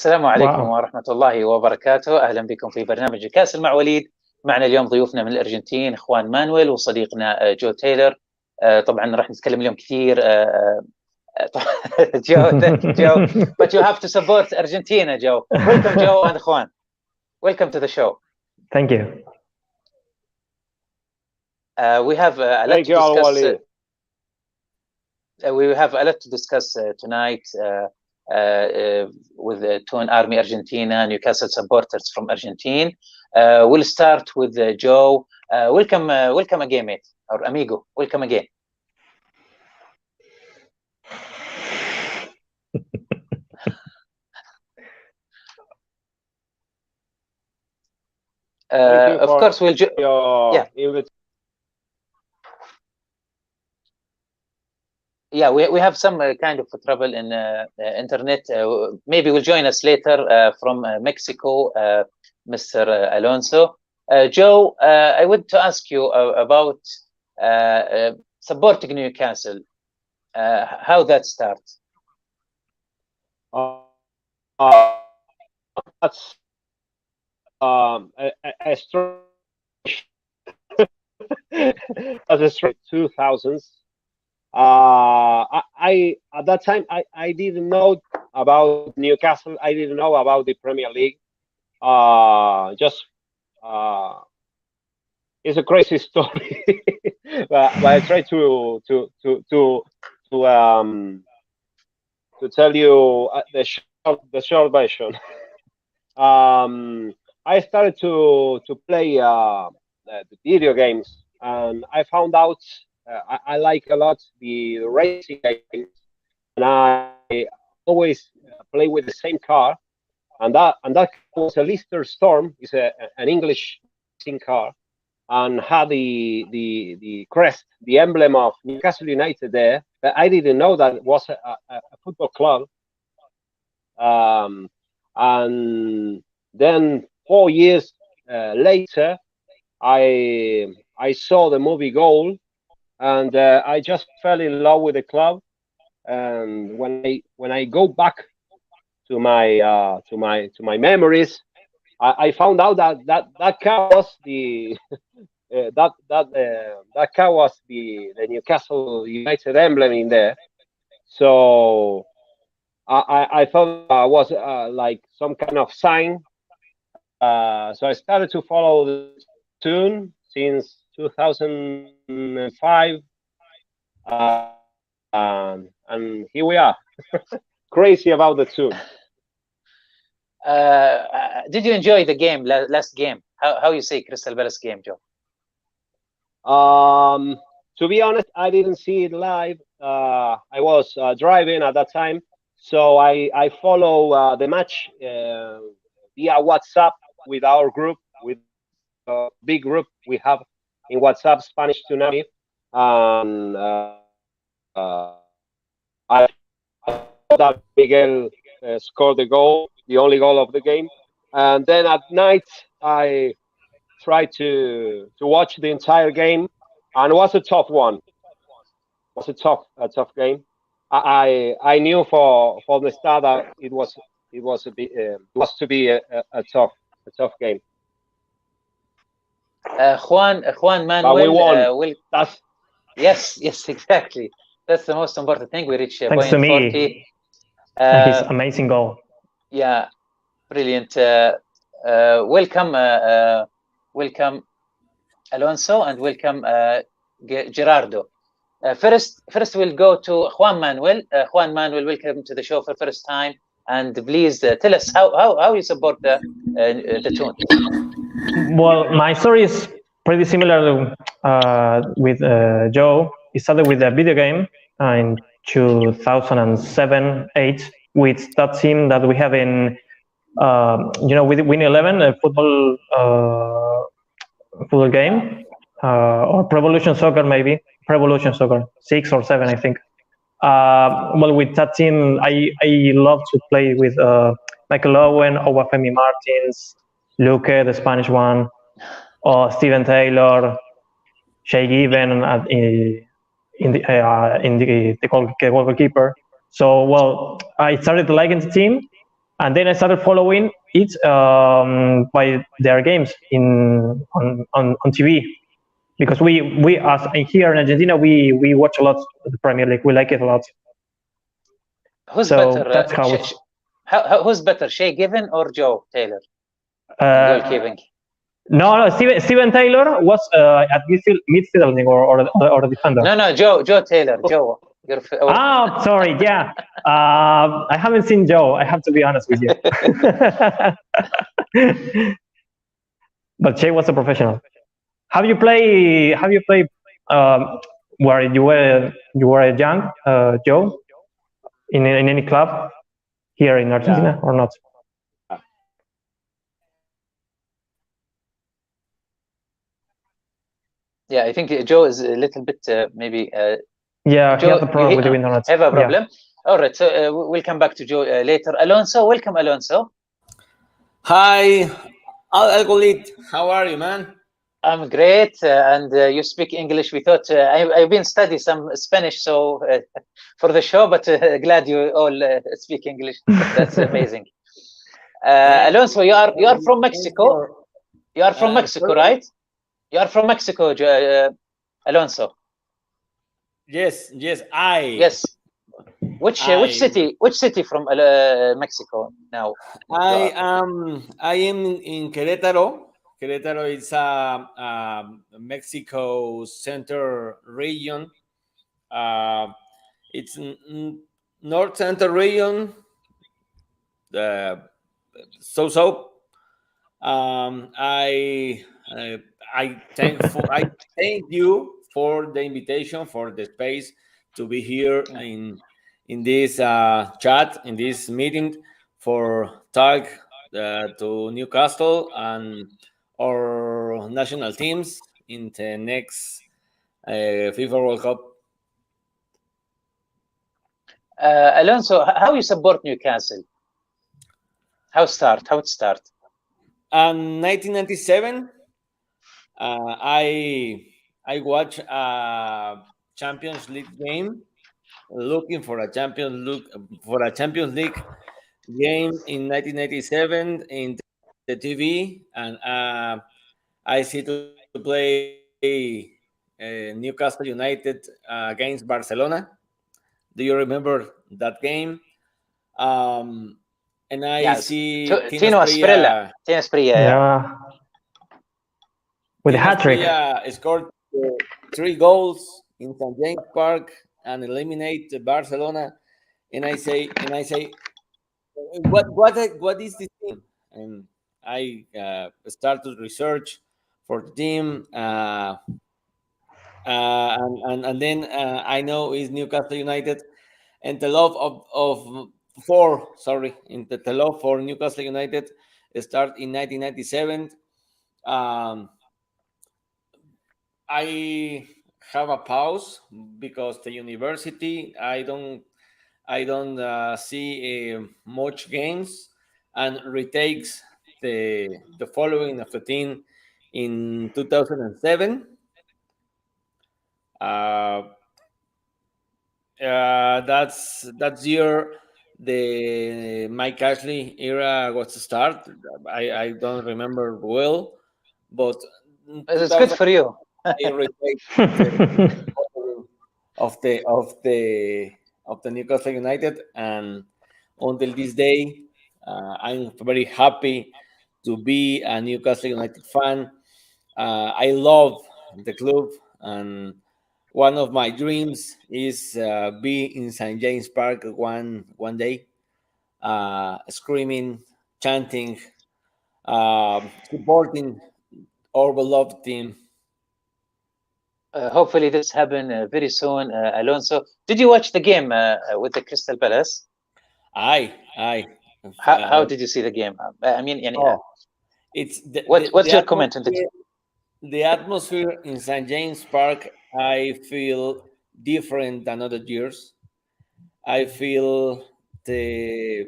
السلام عليكم واو. ورحمة الله وبركاته. أهلا بكم في برنامج نيوكاسل مع وليد. معنا اليوم ضيوفنا من الأرجنتين إخوان مانويل وصديقنا جو تايلر. طبعا راح نتكلم اليوم كثير. جو, جو, but you have to support Argentina, Joe. Welcome, Joe and Juan. Welcome to the show. Thank you. We have a lot to discuss. We have a lot to discuss tonight with the Toon Army Argentina, Newcastle supporters from Argentina. We'll start with Joe. Welcome again, mate, or amigo. Welcome again. Of course, we'll. Yeah, we have some kind of trouble in internet. Maybe will join us later from Mexico, Mr. Alonso. Joe, I want to ask you about supporting Newcastle. How that starts? That's a strong as a straight 2000s. I at that time I didn't know about Newcastle. I didn't know about the Premier League. It's a crazy story, but I try to tell you the short version. I started to play the video games, and I found out I like a lot the racing games, and I always play with the same car, and that was a Lister Storm. It's an English racing car, and had the crest, the emblem of Newcastle United there. But I didn't know that it was a football club. And then 4 years later, I saw the movie Goal, and I just fell in love with the club. And when I go back to my memories, I found out that car was the that car was the Newcastle United emblem in there. So I thought it was like some kind of sign. So I started to follow the tune since 2005, and here we are. Crazy about the tune. Did you enjoy the game, last game? How you say Crystal Palace game, Joe? To be honest, I didn't see it live. I was driving at that time, so I follow the match via WhatsApp with our group, with a big group we have in WhatsApp, Spanish Tsunami. I thought that Miguel scored the goal, the only goal of the game. And then at night, I tried to watch the entire game, and it was a tough one. It was a tough game. I knew for the start that it was to be a tough game. Juan Manuel. But we won. Yes, exactly. That's the most important thing. We reached Thanks to 40. me. His amazing goal. Yeah, brilliant. Welcome Alonso, and welcome Gerardo. First we'll go to Juan Manuel. Juan Manuel, welcome to the show for the first time, and please tell us how you support the tune. Well, my story is pretty similar with Joe. It started with a video game in 2007-8 with that team that we have in with Win 11, a football game, or Pro Evolution Soccer, maybe Pro Evolution Soccer 6 or 7, I think. Well, with that team, I love to play with Michael Owen, Obafemi Martins, Luque, the Spanish one, or Steven Taylor, Shay Given in the goalkeeper. So, well, I started liking the team, and then I started following it by their games on TV, because we as here in Argentina we watch a lot of the Premier League. We like it a lot. Who's So better? that's how it's. Who's better, Shea Given or Joe Taylor? Goalkeeping. No, Steven Taylor was at midfield or defender. No, Joe Taylor. Joe. Oh, sorry. Yeah, I haven't seen Joe. I have to be honest with you. But Shea was a professional. Have you played where you were young, Joe, in any club here in Argentina or not? Yeah, I think Joe is a little bit maybe. Yeah, Joe, he has a problem with the internet. Have a problem. Yeah. All right, so we'll come back to Joe later. Alonso, welcome, Alonso. Hi, وليد. How are you, man? I'm great, and you speak English. We thought I've been studying some Spanish, so for the show, but glad you all speak English. That's amazing. Alonso, you are from Mexico. You are from Mexico, right? You are from Mexico, Alonso. Yes. Yes. Which city from Mexico now? I am in Querétaro. Querétaro is a Mexico center region. It's north center region. I thank you for the invitation, for the space to be here in this chat, in this meeting, for talk to Newcastle and our national teams in the next FIFA World Cup. Alonso, how you support Newcastle? How it start? 1997, I watched a Champions League game, looking for a Champions League game in 1997 in the TV, and I see to play Newcastle United against Barcelona. Do you remember that game? And I see Tino Asprilla. Yeah. With a hat trick. Scored 3 goals in St. James Park and eliminate Barcelona. And I say, what is this team? And I start to research for the team, and then I know it's Newcastle United, and the love the love for Newcastle United start in 1997. I have a pause because the university I don't see much games, and retakes the following of the team in 2007. That's year the Mike Ashley era was to start. I don't remember well, but it's good for you. of the Newcastle United, and until this day, I'm very happy to be a Newcastle United fan. I love the club, and one of my dreams is be in St. James Park one day, screaming, chanting, supporting our beloved team. Hopefully this happen very soon, Alonso. Did you watch the game with the Crystal Palace? Aye. How did you see the game? I mean, what's your comment on the atmosphere in St. James Park? I feel different than other years. I feel the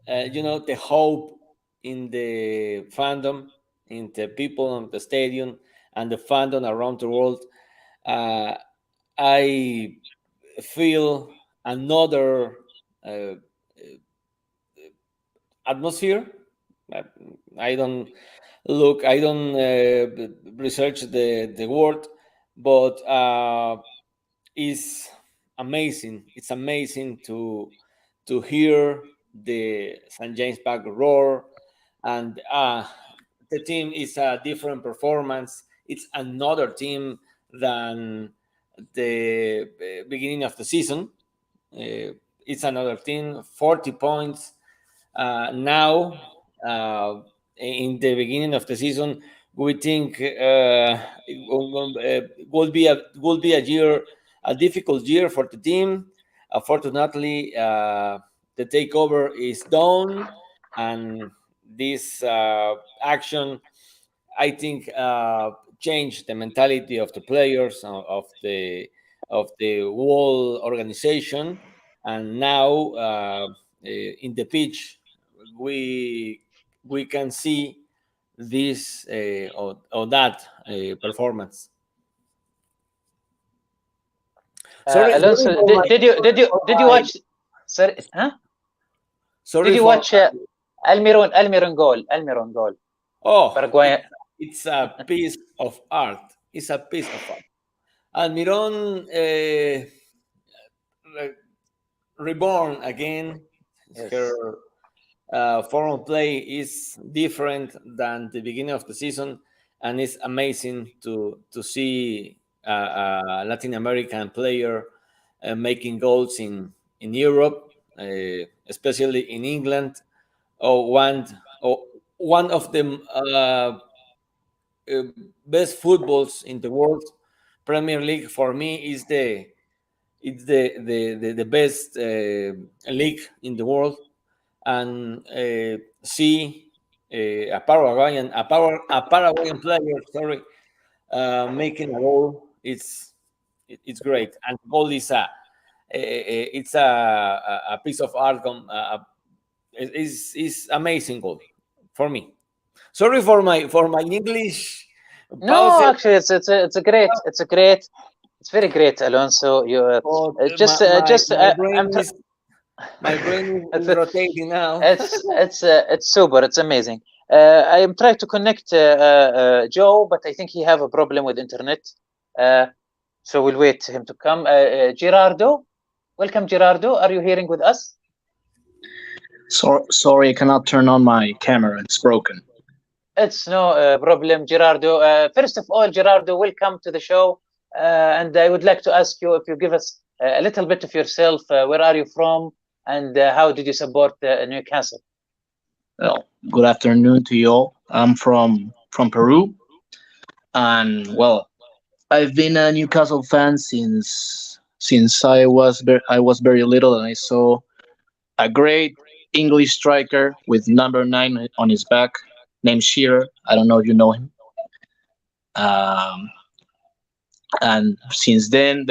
the hope in the fandom, in the people of the stadium, and the fandom around the world. I feel another atmosphere. I don't look. I don't research the word, but it's amazing. It's amazing to hear the St. James Park roar, and the team is a different performance. It's another team than the beginning of the season. It's another team. 40 points now. In the beginning of the season, we think it will be a year, a difficult year for the team. Fortunately, the takeover is done, and this action, I think, changed the mentality of the players, of the whole organization, and now in the pitch we can see this or that performance. Alonso, did you watch? Sorry, huh? Sorry, did you watch Almiron goal? Oh, Paraguay. It's a piece of art. It's a piece of art. Almiron reborn again. Yes. Her form of play is different than the beginning of the season, and it's amazing to see a Latin American player making goals in Europe, especially in England. One of the best footballs in the world. Premier League for me is the best league in the world, and see a Paraguayan player, sorry, making a goal. It's great, and the goal is it's a piece of art. Is amazing goal for me. Sorry for my English. No, actually, it's a great. It's very great, Alonso. You my brain is rotating now. It's super. It's amazing. I am trying to connect Joe, but I think he have a problem with internet. So we'll wait him to come. Gerardo, welcome, Gerardo. Are you hearing with us? Sorry, I cannot turn on my camera. It's broken. It's no problem, Gerardo. First of all, Gerardo, welcome to the show. And I would like to ask you if you give us a little bit of yourself. Where are you from, and how did you support Newcastle? Well, good afternoon to you all. I'm from Peru, and well, I've been a Newcastle fan since I was very little, and I saw a great English striker with number 9 on his back, named Shearer. I don't know if you know him. And since then,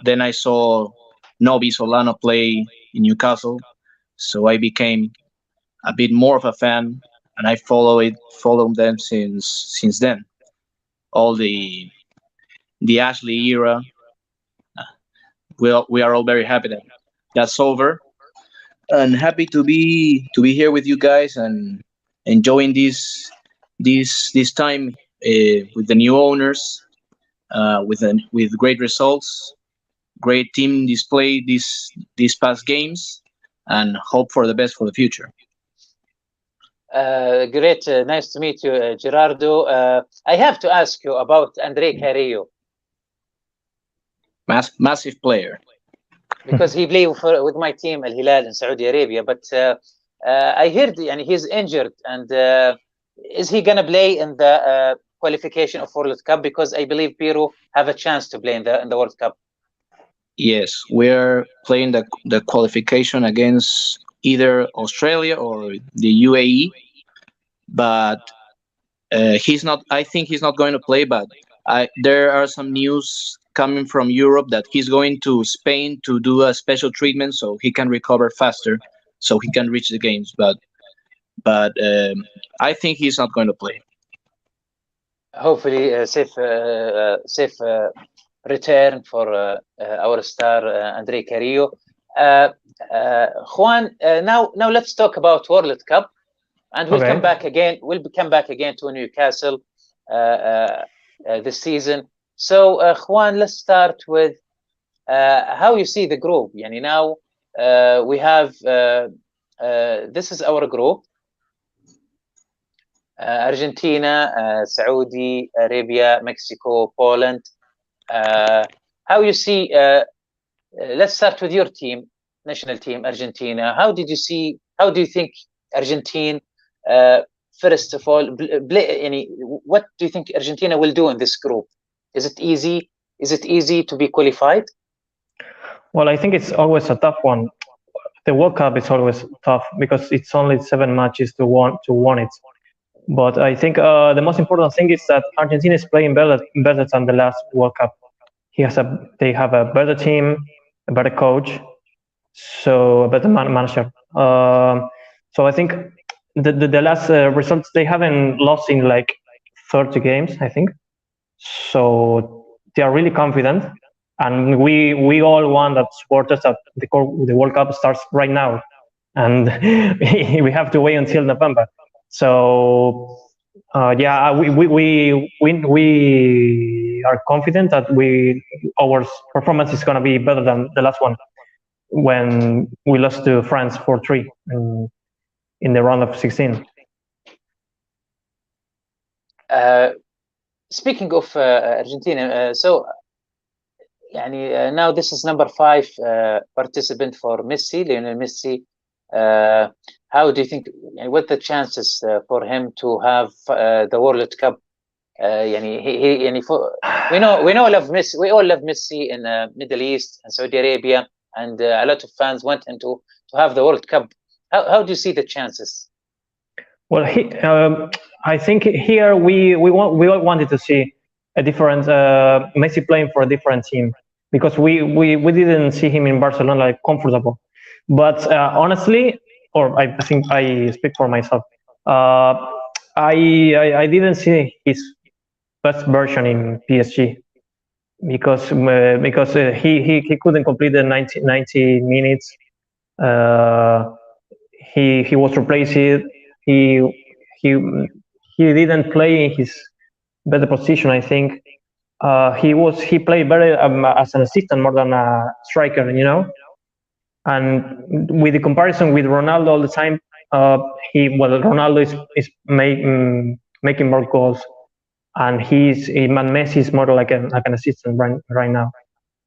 then I saw Novi Solano play in Newcastle, so I became a bit more of a fan, and I followed them since then. All the Ashley era. We are all very happy that that's over, and happy to be here with you guys and enjoying this time with the new owners, with great results, great team display these past games, and hope for the best for the future. Great, nice to meet you, Gerardo. I have to ask you about Andre Carrillo. Massive player. Because he played with my team Al Hilal in Saudi Arabia, but I heard he's injured, and is he gonna play in the qualification of World Cup? Because I believe Peru have a chance to play in the World Cup. Yes, we're playing the qualification against either Australia or the UAE, but he's not. I think he's not going to play. But there are some news coming from Europe that he's going to Spain to do a special treatment so he can recover faster, so he can reach the games. But I think he's not going to play. Hopefully, safe return for our star Andre Carrillo. Juan, now let's talk about World Cup, and we'll come back again. We'll come back again to Newcastle this season. So Juan, let's start with how you see the group. Yani now we have this is our group: Argentina, Saudi Arabia, Mexico, Poland. How you see? Let's start with your team, national team, Argentina. How do you think Argentina? First of all, what do you think Argentina will do in this group? Is it easy? Is it easy to be qualified? Well, I think it's always a tough one. The World Cup is always tough because it's only 7 matches to win it. But I think the most important thing is that Argentina is playing better than the last World Cup. They have a better team, a better coach, so a better manager. So I think the last results, they haven't lost in like 30 games, I think. So they are really confident, and we all want that supporters that the World Cup starts right now, and we have to wait until November. So yeah, we are confident that our performance is going to be better than the last one when we lost to France 4-3 in the round of 16. Speaking of Argentina, so now this is number 5 participant for Messi, Lionel Messi. How do you think? What the chances for him to have the World Cup? We all love Messi in Middle East and Saudi Arabia, and a lot of fans want him to have the World Cup. How do you see the chances? Well, I think here we all wanted to see a different Messi playing for a different team, because we didn't see him in Barcelona like comfortable. But honestly, or I think I speak for myself, I didn't see his best version in PSG because he couldn't complete the 90 minutes. He was replaced. He didn't play in his better position. I think he played better as an assistant more than a striker, And with the comparison with Ronaldo all the time, Ronaldo is making more goals, and Messi is more like an assistant right now.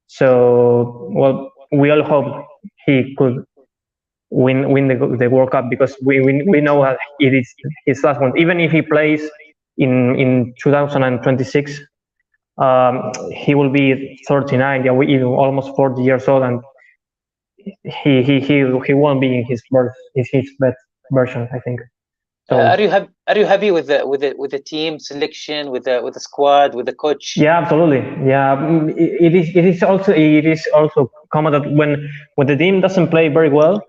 So we all hope he could win the World Cup, because we know that it is his last one. Even if he plays in 2026, he will be 39. Yeah, almost 40 years old, and he won't be in his best version, I think. So, are you happy with the team selection, with the squad, with the coach? Yeah, absolutely. Yeah, it is also common that when the team doesn't play very well,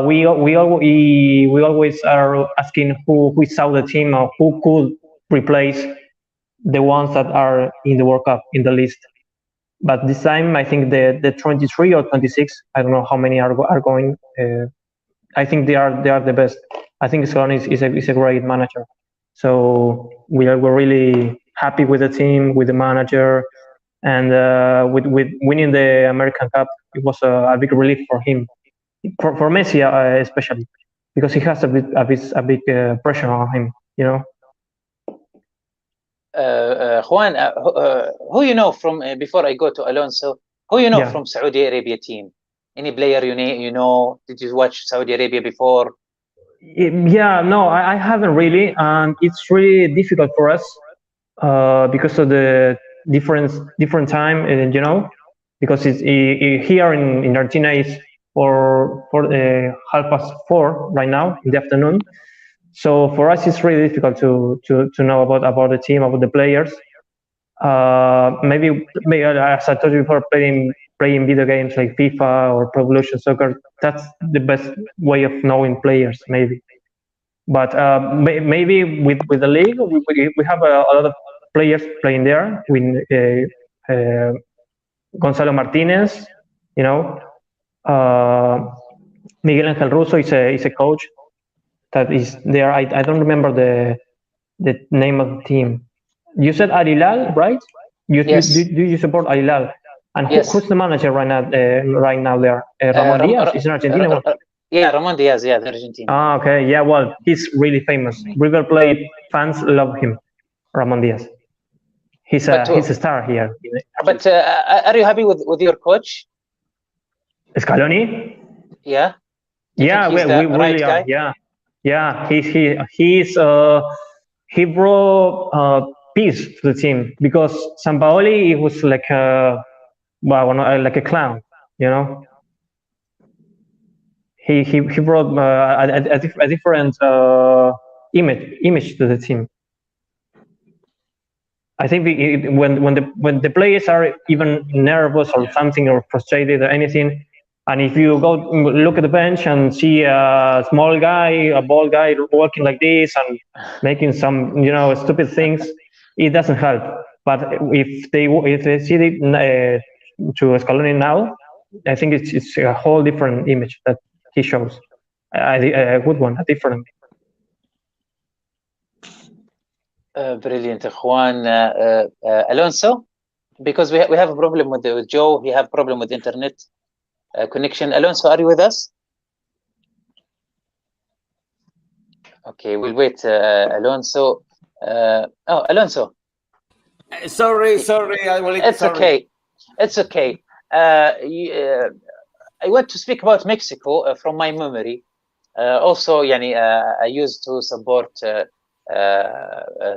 we always are asking who is out the team, or who could replace the ones that are in the World Cup in the list. But this time, I think the 23 or 26, I don't know how many are going. I think they are the best. I think Scaloni is a great manager. So we're really happy with the team, with the manager, and with winning the American Cup. It was a big relief for him, for Messi especially, because he has a big pressure on him, Juan, who you know from before I go to Alonso? Who you know from Saudi Arabia team? Any player you know? Did you watch Saudi Arabia before? Yeah, no, I haven't really, and it's really difficult for us because of the different time, because it's here in Argentina is for 4:30 right now in the afternoon. So for us, it's really difficult to know about the team, about the players. Maybe as I told you before, playing video games like FIFA or Pro Evolution Soccer, that's the best way of knowing players, maybe. But maybe with the league, we have a lot of players playing there. With Gonzalo Martinez, Miguel Angel Russo is a coach that is there. I don't remember the name of the team. You said Al Hilal, right? Yes. Do you support Al Hilal? And Yes. who's the manager right now? Right now there, Ramon Diaz is in Argentina. Yeah, Ramon Diaz. Yeah, the Argentine. Ah, okay. Yeah, well, he's really famous. River Plate fans love him, Ramon Diaz. He's a star here. But are you happy with your coach? Scaloni? Yeah. Yeah, we really are. Yeah. He brought peace to the team, because Sampaoli was like like a clown, you know. He brought a different image to the team. I think when the players are even nervous or something, or frustrated or anything, and if you go look at the bench and see a small guy, a bald guy walking like this and making some stupid things, it doesn't help. But if they see it to Scaloni now, I think it's a whole different image that he shows. A good one, a different. Brilliant, Juan. Alonso, because we have a problem with Joe. We have a problem with internet connection. Alonso, are you with us? Okay, we'll wait. Alonso. Alonso. Sorry. It's okay. It's okay. I want to speak about Mexico from my memory. Also, I used to support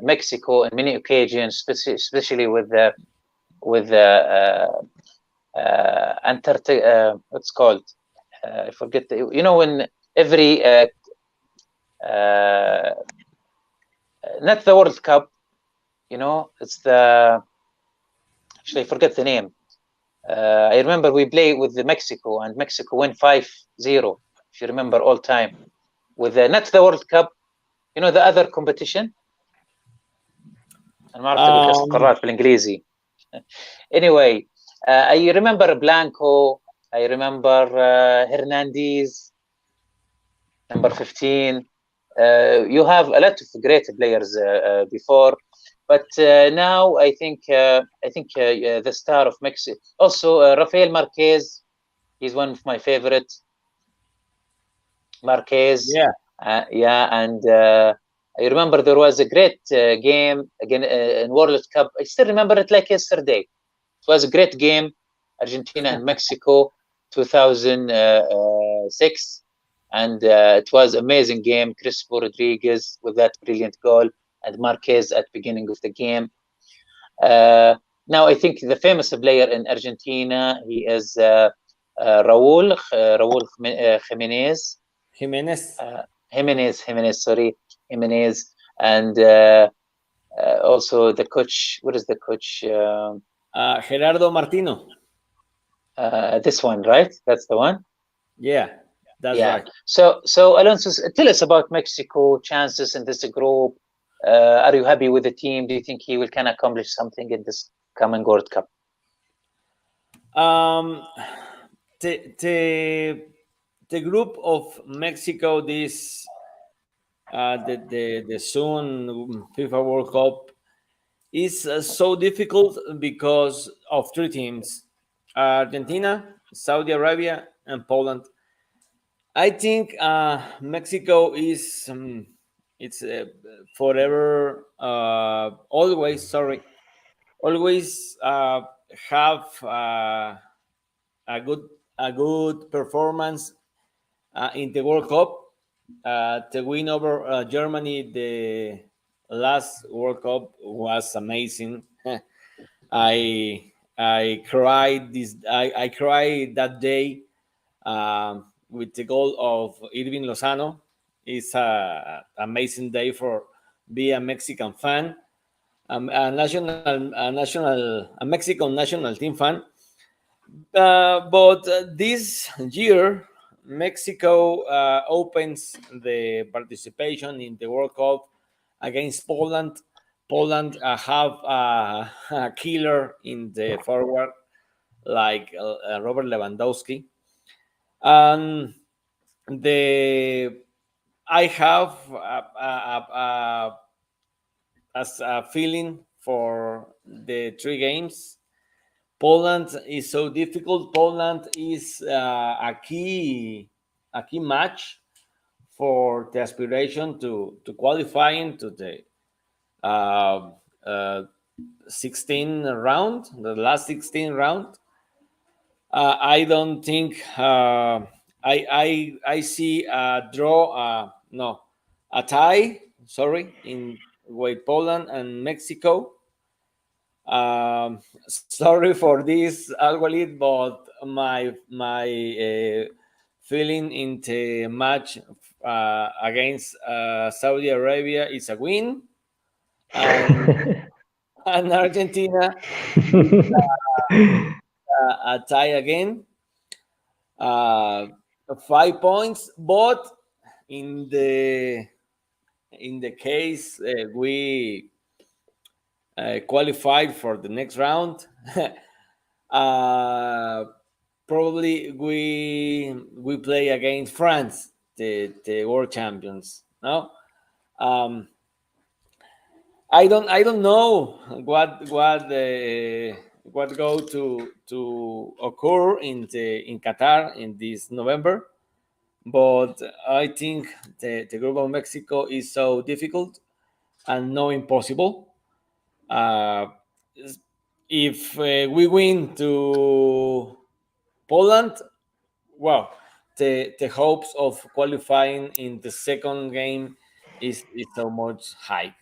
Mexico in many occasions, especially with what's called? I forget. When every not the World Cup, it's the. Actually, I forget the name. I remember we play with the Mexico, and Mexico win 5-0. If you remember, all time with not the World Cup. The other competition. أنا ما أعرف أقول كأس القارات بالإنجليزي. Anyway, I remember Blanco. I remember Hernandez, number 15. You have a lot of great players before, but now I think the star of Mexico. Also, Rafael Marquez. He's one of my favorites. Marquez. Yeah. And I remember there was a great game again in World Cup. I still remember it like yesterday. It was a great game, Argentina and Mexico, 2006, and it was amazing game. Crispo Rodriguez with that brilliant goal, and Marquez at the beginning of the game. Now I think the famous player in Argentina, he is Raúl Jiménez. Jimenez, and also the coach. What is the coach? Gerardo Martino. This one, right? That's the one. Yeah, that's right. So Alonso, tell us about Mexico chances in this group. Are you happy with the team? Do you think he can accomplish something in this coming World Cup? The group of Mexico, this the soon FIFA World Cup is so difficult because of three teams: Argentina, Saudi Arabia, and Poland. I think Mexico is it's forever always have a good performance in the World Cup. The win over Germany, the last World Cup, was amazing. I cried I cried that day with the goal of Irving Lozano. It's an amazing day for be a Mexican fan, a Mexican national team fan. But this year, Mexico opens the participation in the World Cup against Poland. Poland have a killer in the forward like Robert Lewandowski. And I have a feeling for the 3 games. Poland is so difficult. Poland is a key match for the aspiration to qualifying to the 16 round, the last 16 round. I don't think I see a draw. No, a tie. Sorry, in with Poland and Mexico. Sorry for this, Walid, but my feeling in the match against Saudi Arabia is a win, and Argentina a tie again. 5 points, but in the case we qualified for the next round, probably we play against France, the world champions. No, I don't know what go to occur in Qatar in this November, but I think the group of Mexico is so difficult and no impossible. If we win to Poland, well, the hopes of qualifying in the second game is so much high.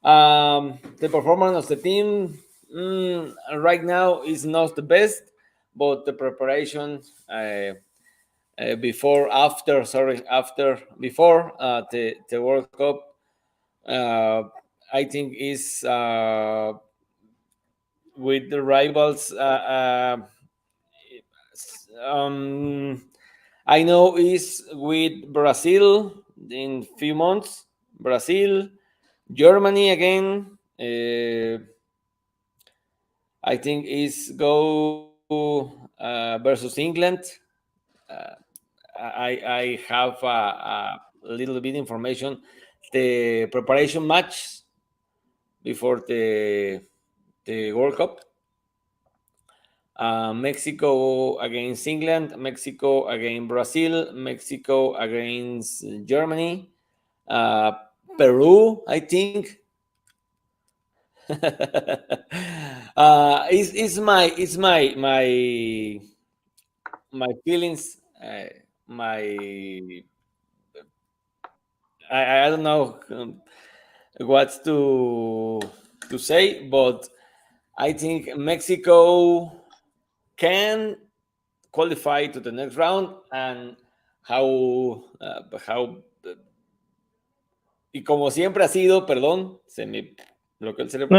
The performance of the team right now is not the best, but the preparation before the World Cup, I think is with the rivals. I know is with Brazil in few months. Brazil, Germany again. I think is go versus England. I have a little bit information. The preparation match before the World Cup. Mexico against England, Mexico against Brazil, Mexico against Germany, Peru, I think. It's my feelings. I don't know what to say, but I think Mexico can qualify to the next round, and how y como siempre ha sido, perdón, se me bloqueó el cerebro.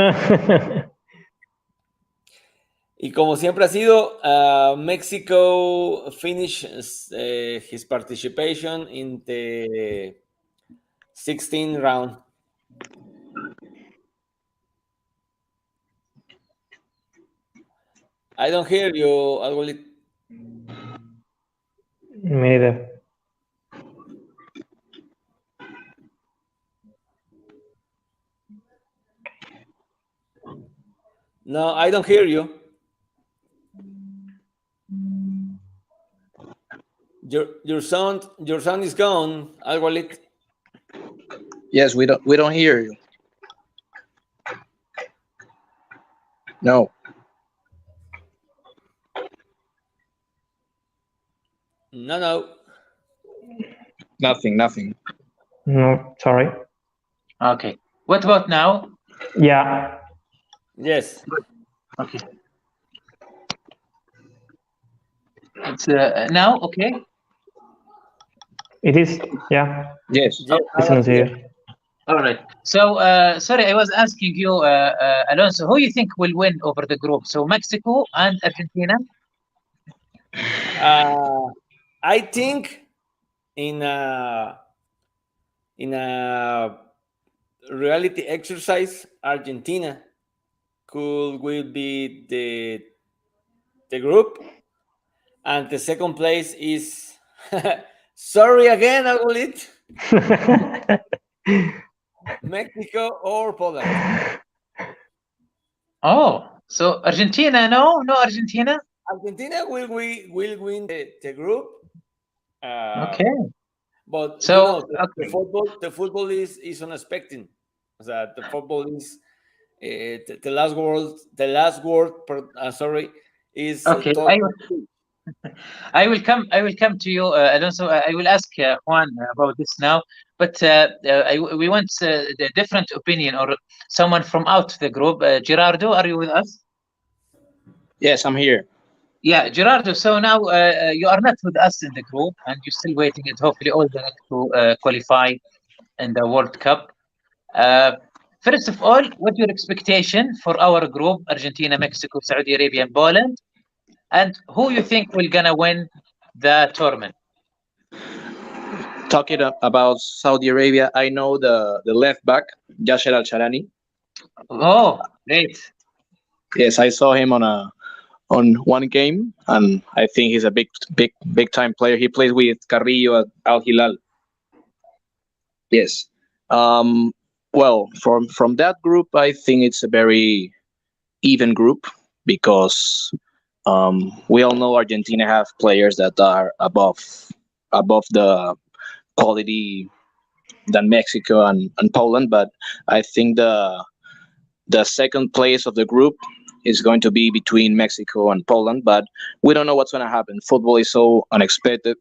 Y como siempre ha sido, Mexico finished his participation in the 16th round. I don't hear you, Algolit. Me neither. No, I don't hear you. Your sound is gone, Algolit. Yes, we don't hear you. No. No. Nothing. No, sorry. Okay. What about now? Yeah. Yes. Okay. It's now okay. It is. Yeah. Yes. Listen to you. All right. So, sorry, I was asking you, Alonso, who you think will win over the group? So, Mexico and Argentina? I think in a reality exercise, Argentina will be the group, And the second place is sorry again, وليد. Mexico or Poland? Oh, so Argentina? No Argentina. Argentina will win the group. Okay. But So the football is unexpected. That the football is the last word. Sorry, is okay. I will come to you, Alonso. I will ask Juan about this now, but we want the different opinion or someone from out the group. Gerardo, are you with us? Yes, I'm here. Yeah, Gerardo. So now you are not with us in the group, and you're still waiting, and hopefully all the next to qualify in the World Cup. First of all, what's your expectation for our group: Argentina, Mexico, Saudi Arabia, and Poland? And who you think will gonna win the tournament? Talking about Saudi Arabia, I know the left back, Yasser Al-Sharani. Oh, great. Yes, I saw him on one game, and I think he's a big time player. He plays with Carrillo at Al Hilal. Yes. Well, from that group, I think it's a very even group because we all know Argentina have players that are above the quality than Mexico and Poland, but I think the second place of the group is going to be between Mexico and Poland, but we don't know what's going to happen. Football is so unexpected,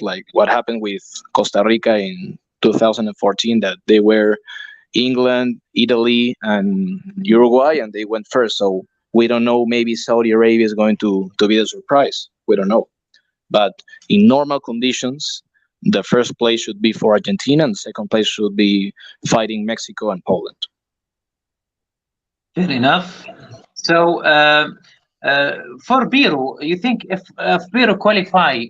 like what happened with Costa Rica in 2014, that they were England, Italy, and Uruguay, and they went first. So we don't know. Maybe Saudi Arabia is going to be the surprise. We don't know. But in normal conditions, the first place should be for Argentina, and the second place should be fighting Mexico and Poland. Fair enough. So for Biro, you think if Biro qualify,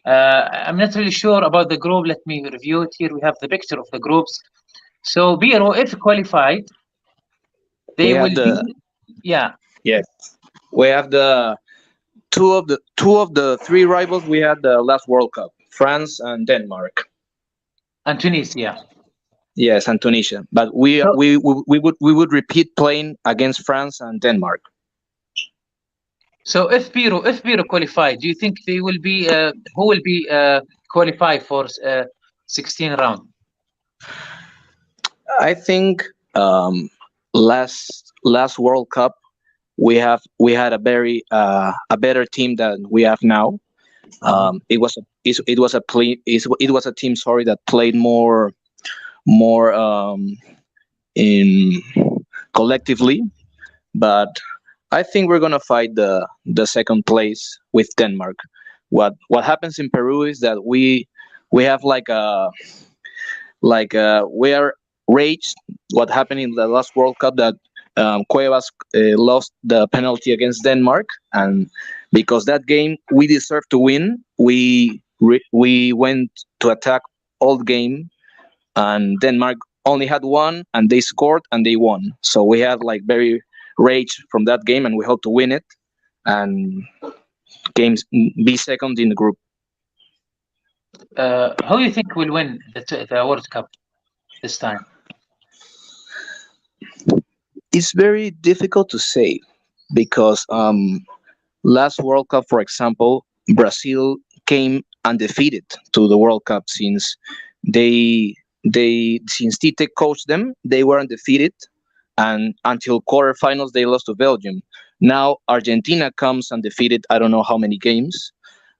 I'm not really sure about the group. Let me review it here. We have the picture of the groups. So Biro, if qualified, they will be. Yeah. Yes. We have the two of the three rivals we had the last World Cup, France and Denmark. And Tunisia. Yes, and Tunisia. But we would repeat playing against France and Denmark. So if Biro qualified, do you think they will be who will be qualified for 16 round? I think last World Cup we had a very a better team than we have now. It was a team, sorry, that played more in collectively, but I think we're gonna fight the second place with Denmark. What happens in Peru is that we have we are raged what happened in the last World Cup, that Cuevas lost the penalty against Denmark, and because that game we deserved to win, we went to attack all the game, and Denmark only had one, and they scored and they won. So we had very rage from that game, and we hope to win it and games be second in the group. Who do you think will win the World Cup this time? It's very difficult to say because last World Cup, for example, Brazil came undefeated to the World Cup since since Tite coached them, they were undefeated, and until quarterfinals they lost to Belgium. Now Argentina comes undefeated, I don't know how many games,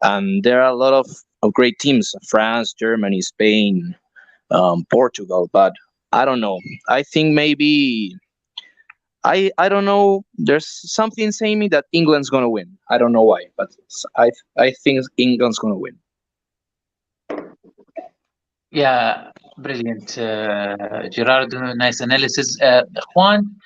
and there are a lot of great teams: France, Germany, Spain, Portugal. But I don't know. I think maybe I don't know. There's something saying me that England's gonna win. I don't know why, but I think England's gonna win. Yeah, brilliant, Gerardo. Nice analysis, Juan.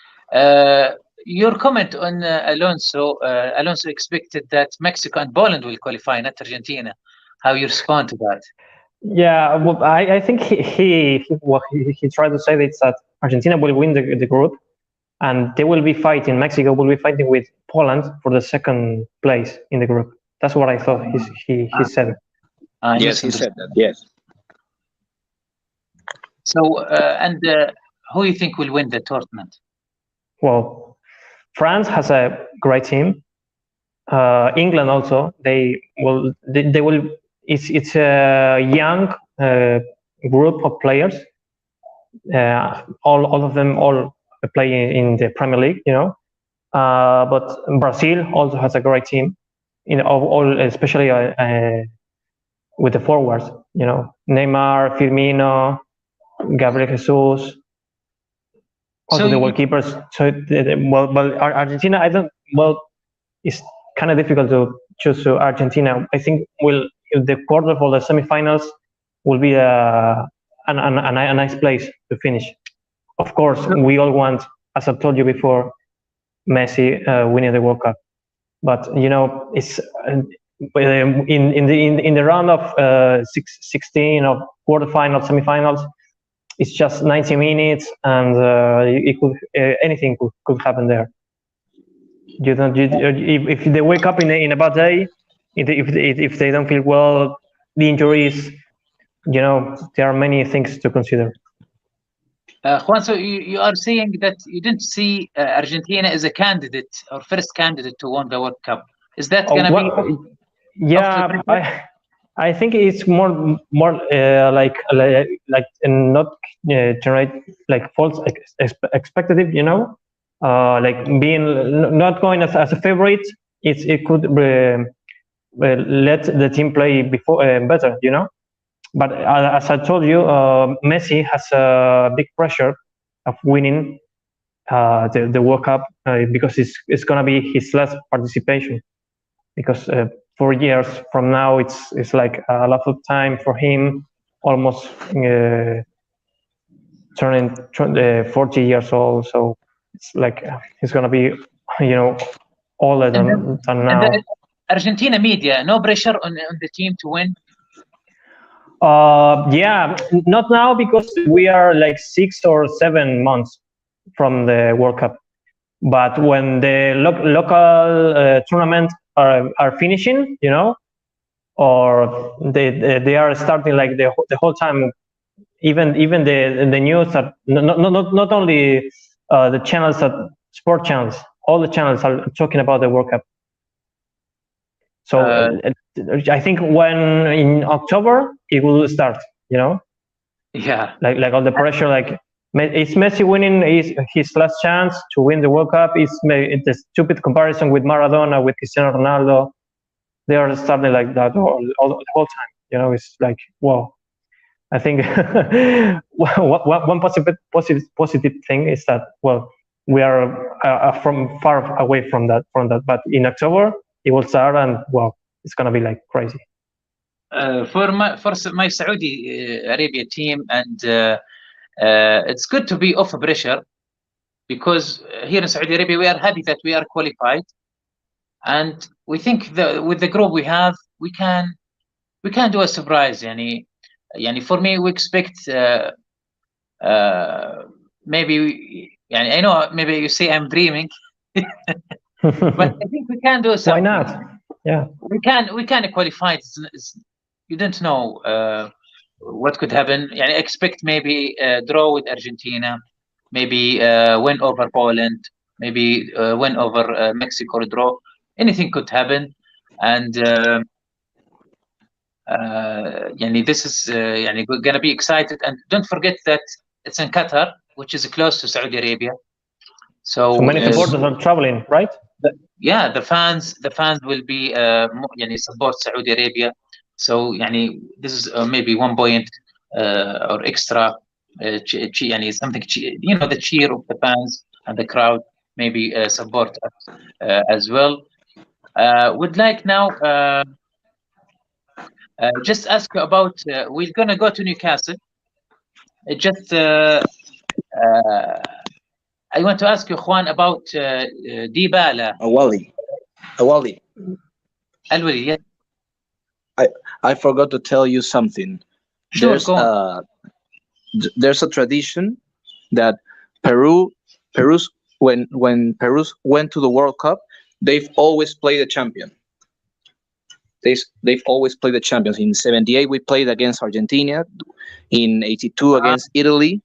Your comment on Alonso. Alonso expected that Mexico and Poland will qualify, not Argentina. How you respond to that? Yeah, well, I think he tried to say that Argentina will win the group, and they will be fighting. Mexico will be fighting with Poland for the second place in the group. That's what I thought he said. Yes, he said that. Yes. So, who you think will win the tournament? Well, France has a great team. England also. They will. It's a young group of players. All of them play in the Premier League, but Brazil also has a great team, especially with the forwards, Neymar, Firmino, Gabriel Jesus, also the goalkeepers. So, well, Argentina, it's kind of difficult to choose Argentina. I think the quarter for the semifinals will be a nice place to finish. Of course, we all want, as I've told you before, Messi winning the World Cup. But it's in the round of 16 of quarterfinals, semifinals. It's just 90 minutes, and anything could happen there. If they wake up in a bad day, if they don't feel well, the injuries, there are many things to consider. Juan, so you are saying that you didn't see Argentina as a candidate or first candidate to win the World Cup. Is that going to be? Yeah, I think it's more like not generate like false expectative, like being not going as a favorite. It could let the team play better, But as I told you, Messi has a big pressure of winning the World Cup because it's going to be his last participation. Because 4 years from now, it's like a lot of time for him, almost turning 40 years old. So it's like he's going to be, older than now. And the Argentina media, no pressure on the team to win. Yeah, not now because we are like 6 or 7 months from the World Cup. But when the local tournament are finishing, or they are starting like the whole time, even the news that not only the channels sport channels, all the channels are talking about the World Cup. So I think when in October it will start, Yeah. Like all the pressure, like is Messi winning his last chance to win the World Cup? It's the stupid comparison with Maradona, with Cristiano Ronaldo. They are starting like that all the whole time. It's like, wow. I think one positive thing is that, well, we are from far away from that. But in October it will start, and well, it's gonna be like crazy. For my Saudi Arabia team, and it's good to be off pressure, because here in Saudi Arabia we are happy that we are qualified, and we think with the group we have, we can do a surprise. Yani for me, we expect maybe. I know maybe you say I'm dreaming, but I think we can do something. Why not? Yeah, we can qualify. You don't know what could happen. I expect maybe a draw with Argentina, maybe win over Poland, maybe win over Mexico, or draw. Anything could happen, and this is we're gonna be excited. And don't forget that it's in Qatar, which is close to Saudi Arabia. So many supporters are traveling, right? Yeah, the fans will be support Saudi Arabia. So this is maybe 1 point or extra something, the cheer of the fans and the crowd, maybe support us as well. Would like now just ask you about we're gonna go to Newcastle. I want to ask you, Juan, about Dybala. Awali. Alwali, yeah. I forgot to tell you something. Sure, there's a tradition that when Peru went to the World Cup, they've always played the champion. they've always played the champions. In '78 we played against Argentina, in '82 against Italy,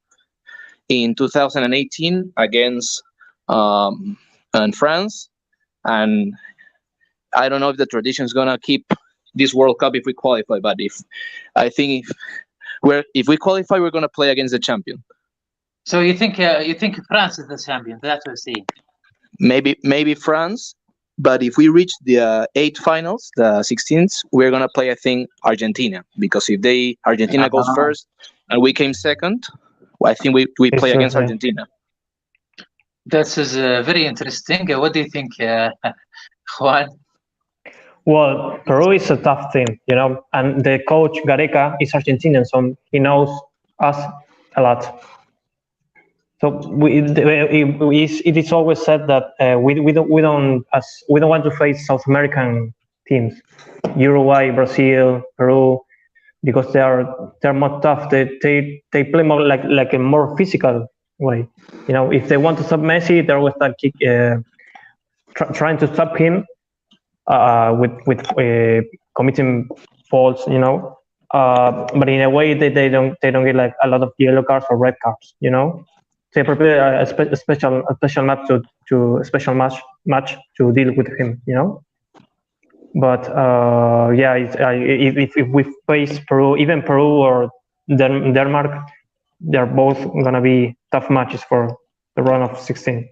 in 2018 against and France, and I don't know if the tradition is gonna keep this World Cup if we qualify. But I think if we qualify, we're gonna play against the champion. So you think France is the champion? That's what I see. Maybe France, but if we reach the 8 finals, the 16th, we're gonna play, I think, Argentina, because if Argentina goes first and we came second, I think we play against Argentina. This is very interesting. What do you think, Juan? Well, Peru is a tough team, and the coach Gareca is Argentinian, so he knows us a lot. So it is always said that we don't want to face South American teams, Uruguay, Brazil, Peru, because they are more tough. They play more like a more physical way. If they want to stop Messi, they always start trying to stop him with committing faults. But in a way they don't get like a lot of yellow cards or red cards. They prepare a special match match to deal with him. But if we face Peru, even Peru or Denmark, they're both gonna be tough matches for the round of 16.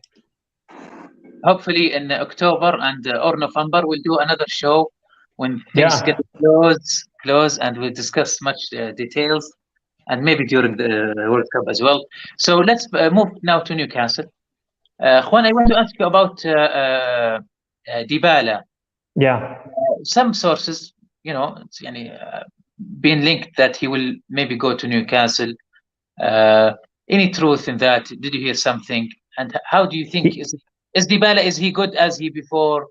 Hopefully in October or November we'll do another show when things get close, and we'll discuss much details, and maybe during the World Cup as well. So let's move now to Newcastle. Juan, I want to ask you about Dybala. Yeah. Some sources, it's being linked that he will maybe go to Newcastle. Any truth in that? Did you hear something? And how do you think is Dybala? Is he good as he before?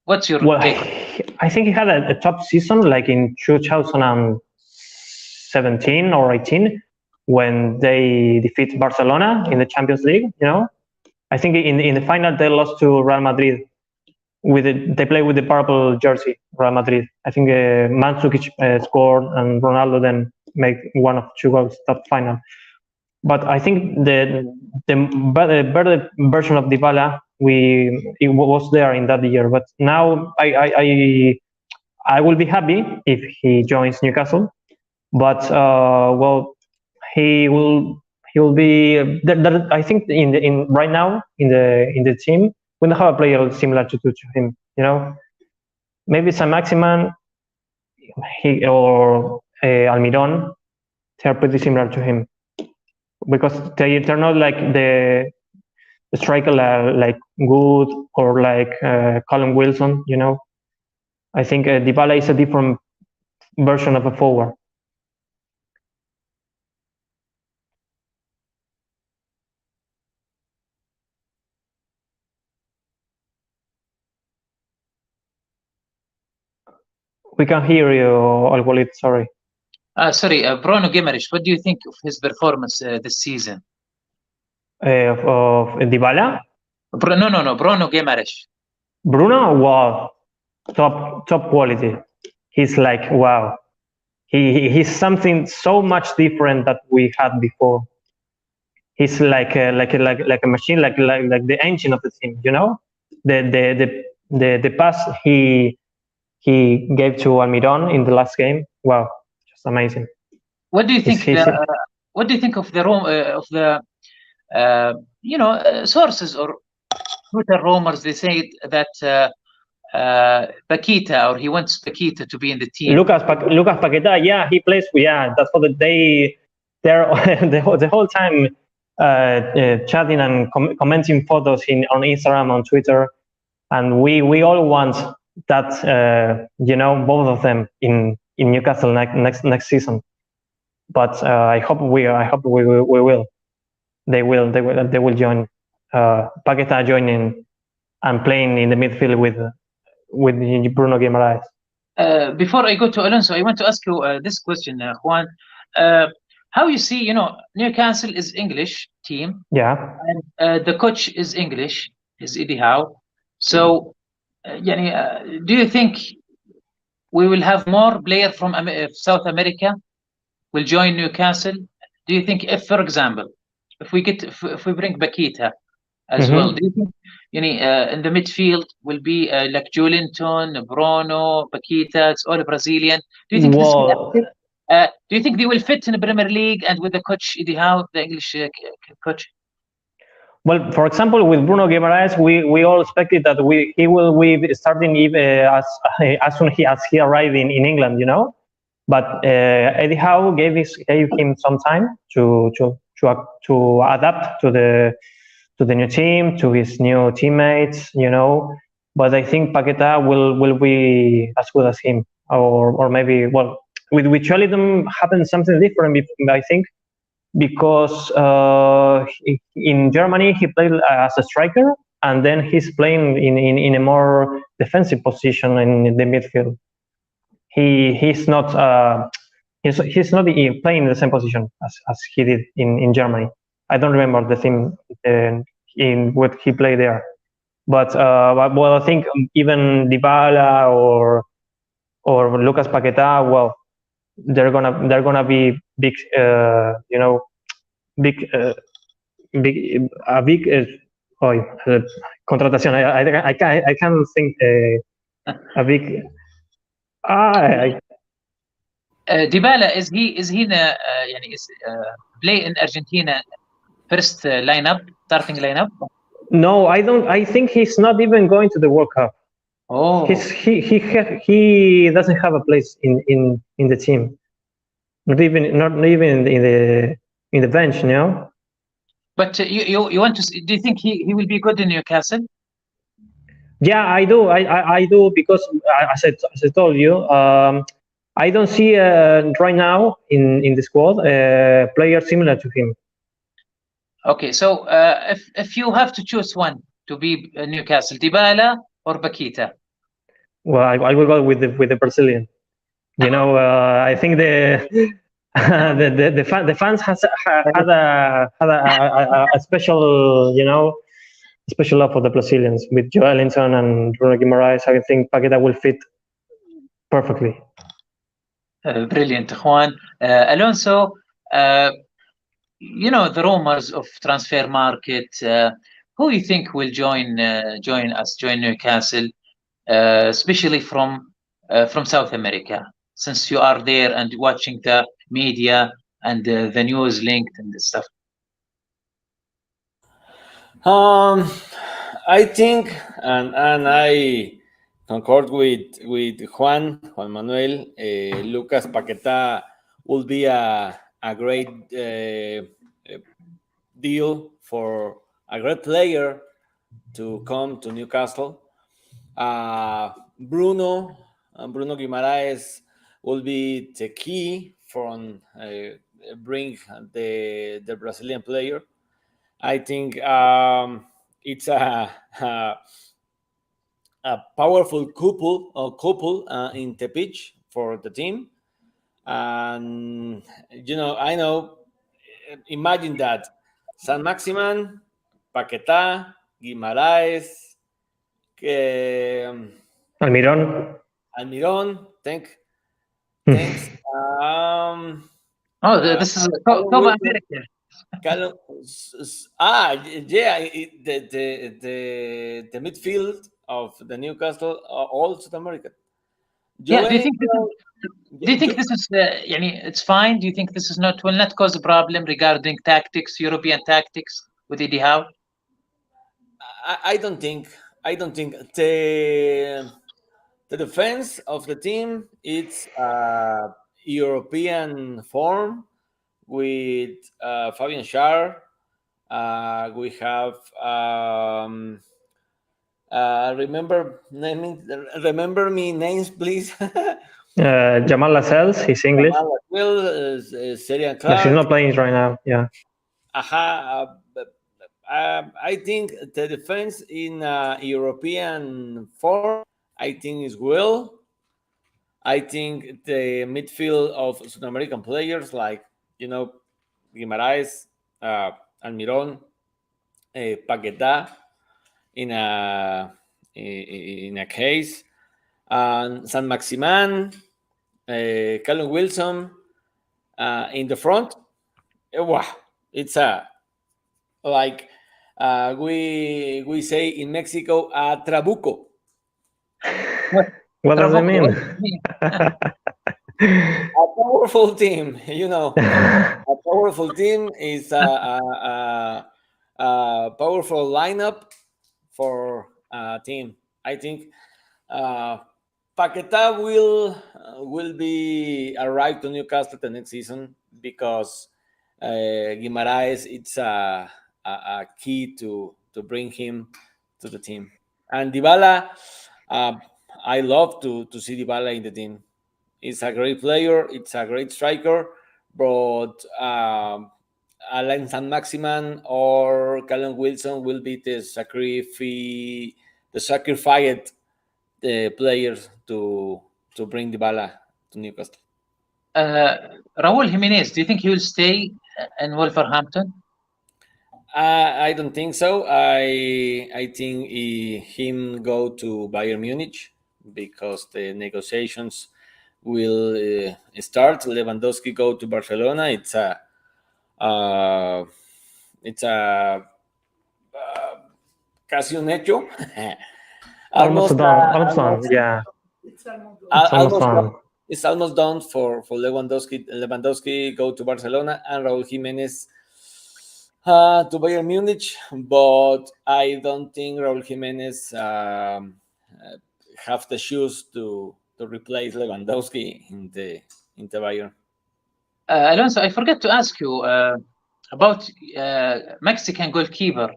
What's your take? I think he had a top season, like in 2017 or 18, when they defeat Barcelona in the Champions League. I think in the final they lost to Real Madrid. They play with the purple jersey, Real Madrid. I think Mandzukic scored and Ronaldo then made one of 2 goals that final. But I think the better version of Dybala it was there in that year. But now I will be happy if he joins Newcastle. But he will be. I think right now in the team, we don't have a player similar to him. Maybe Saint-Maximin or Almiron, they're pretty similar to him, because they're not like the striker like Good or like Callum Wilson. I think Dybala is a different version of a forward. We can hear you, Walid. Sorry. Sorry, Bruno Guimaraes. What do you think of his performance this season? Of Dybala? No, Bruno Guimaraes. Bruno, wow, top quality. He's like, wow. He's something so much different that we had before. He's like a machine, like the engine of the team. The pass he gave to Almiron in the last game. Wow, just amazing. What do you think? What do you think of the sources or Twitter rumors? They say that Paqueta, or he wants Paqueta to be in the team. Lucas Paqueta, yeah, he plays. Yeah, that's what they're the whole time chatting and commenting photos on Instagram, on Twitter, and we all want that both of them in Newcastle next season. But I hope we will. They will join. Paqueta joining and playing in the midfield with Bruno Guimaraes. Before I go to Alonso, I want to ask you this question, Juan. How you see, Newcastle is English team. Yeah. And the coach is English, is Eddie Howe. So, do you think we will have more players from South America will join Newcastle? Do you think, if, for example, if we bring Bakita as well, do you think in the midfield will be like Joelinton, Bruno, Bakita, it's all Brazilian? Do you think this will do you think they will fit in the Premier League and with the coach Eddie Howe, the English coach? Well, for example, with Bruno Guimaraes, we all expected that he will be starting as soon as he arrived in England, But Eddie Howe gave him some time to adapt to the new team, to his new teammates, But I think Paqueta will be as good as him, or maybe with Joelinton happened something different, I think. Because in Germany he played as a striker, and then he's playing in a more defensive position in the midfield. He's not playing in the same position as he did in Germany. I don't remember the team in what he played there, but I think even Dybala or Lucas Paqueta, they're gonna be big, contratación. I can't think a big. Dybala is he play in Argentina first starting lineup? No, I don't. I think he's not even going to the World Cup. Oh, he doesn't have a place in the team. Not even in the bench, But you want to? Do you think he will be good in Newcastle? Yeah, I do. I do, because as I told you, I don't see right now in the squad a player similar to him. Okay, so if you have to choose one to be Newcastle, Dybala or Bakita? Well, I will go with the Brazilian. I think the fans had a special special love for the Brazilians with Joelinton and Bruno Guimaraes. I think Paqueta will fit perfectly. Brilliant, Juan. Alonso, the rumors of transfer market. Who you think will join Newcastle, especially from South America, since you are there and watching the media and the news linked and the stuff? I think, and I concord with Juan Manuel. Lucas Paqueta will be a great deal for a great player to come to Newcastle. Bruno Guimaraes will be the key from bring the Brazilian player. I think it's a powerful couple in the pitch for the team, and I know. Imagine that San Maximan, Paqueta, Guimaraes, Almirón. Thanks. This is Copa America. The midfield of the Newcastle, all South American. Yeah, do you think this is it's fine? Do you think this will not cause a problem regarding European tactics with Eddie Howe? I don't think the defense of the team, it's European form with Fabian Schär. We have remember me names, please. Jamal Lascelles, he's English. Serian Clark. No, she's not playing right now. Yeah. I think the defense in European form, I think is well. I think the midfield of South American players like Guimaraes, Almirón, Paqueta in a case, and San Maximan, Callum Wilson in the front. Wow, it's like we say in Mexico, trabuco. What does it mean? A powerful team, a powerful team is a powerful lineup for a team. I think Paqueta will be arrived to Newcastle the next season because Guimaraes, it's a key to bring him to the team. And Dybala, I love to see Dybala in the team. He's a great player. It's a great striker, but Alain San Maximan or Callum Wilson will be the sacrificed players to bring Dybala to Newcastle. Raul Jimenez, do you think he will stay in Wolverhampton? I don't think so. I think him go to Bayern Munich because the negotiations will start. Lewandowski go to Barcelona. It's casi un hecho. Almost done. Yeah. It's almost done. It's almost done for Lewandowski. Lewandowski go to Barcelona and Raul Jimenez to Bayern Munich, but I don't think Raul Jimenez have the shoes to replace Lewandowski in the Bayern. Alonso, I forgot to ask you about Mexican goalkeeper.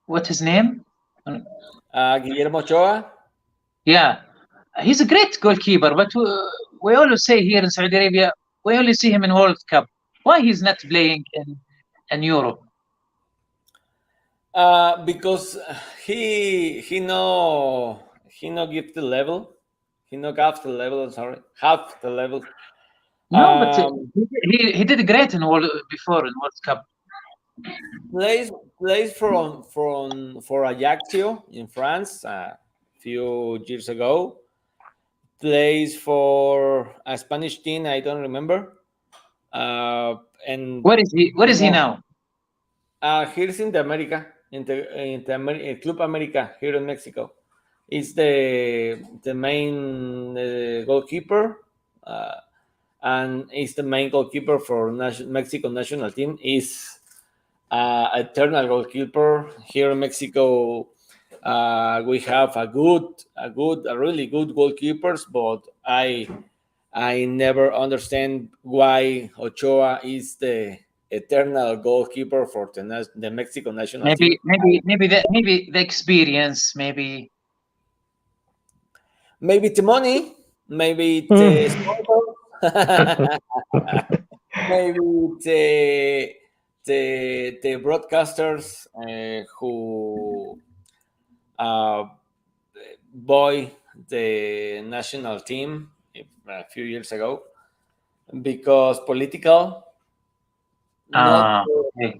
What's his name? Guillermo Ochoa. Yeah, he's a great goalkeeper, but we always say here in Saudi Arabia, we only see him in World Cup. Why he's not playing in Europe? Because he no give the level. He no got the level. Sorry, half the level. No, but he did great before in World Cup. Plays for Ajaccio in France a few years ago. Plays for a Spanish team. I don't remember. And where is he? Where is he now? Here's in the America, in the Club America here in Mexico. It's the main goalkeeper, and it's the main goalkeeper for Mexico national team. Is eternal goalkeeper here in Mexico. We have a really good goalkeepers, but I never understand why Ochoa is the eternal goalkeeper for the Mexico national team. Maybe the experience, maybe the money, maybe the maybe the broadcasters who buy the national team a few years ago because political. Okay.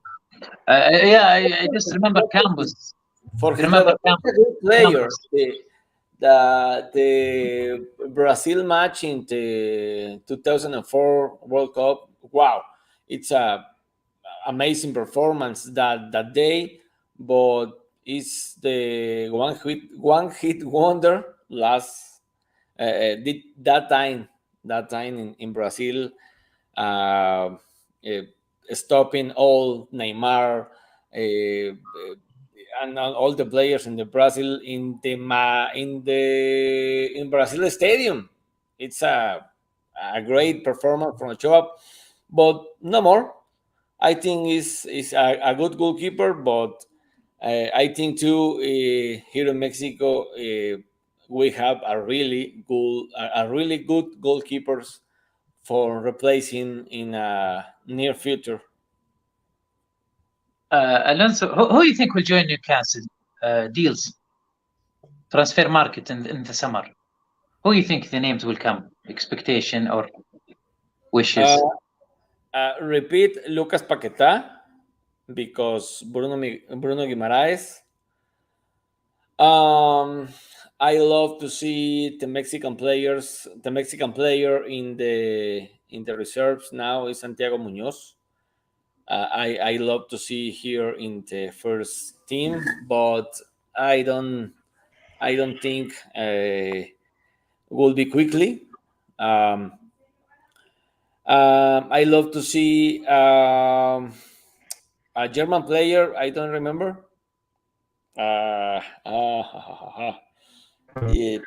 I just remember Campos. For him, a good player. The Brazil match in the 2004 World Cup. Wow, it's a amazing performance that day, but it's the one hit wonder last did that time in Brazil, stopping all Neymar and all the players in the Brazil in Brazil stadium. It's a great performance from Ochoa, but no more. I think is a good goalkeeper, but I think too here in Mexico we have a really good goalkeepers for replacing in a near future. Alonso, who do you think will join Newcastle deals, transfer market in the summer? Who do you think the names will come? Expectation or wishes? Repeat Lucas Paqueta because Bruno Guimaraes. I love to see the Mexican players. The Mexican player in the reserves now is Santiago Muñoz. I love to see here in the first team, but I don't think will be quickly. I love to see a German player. I don't remember. Yeah,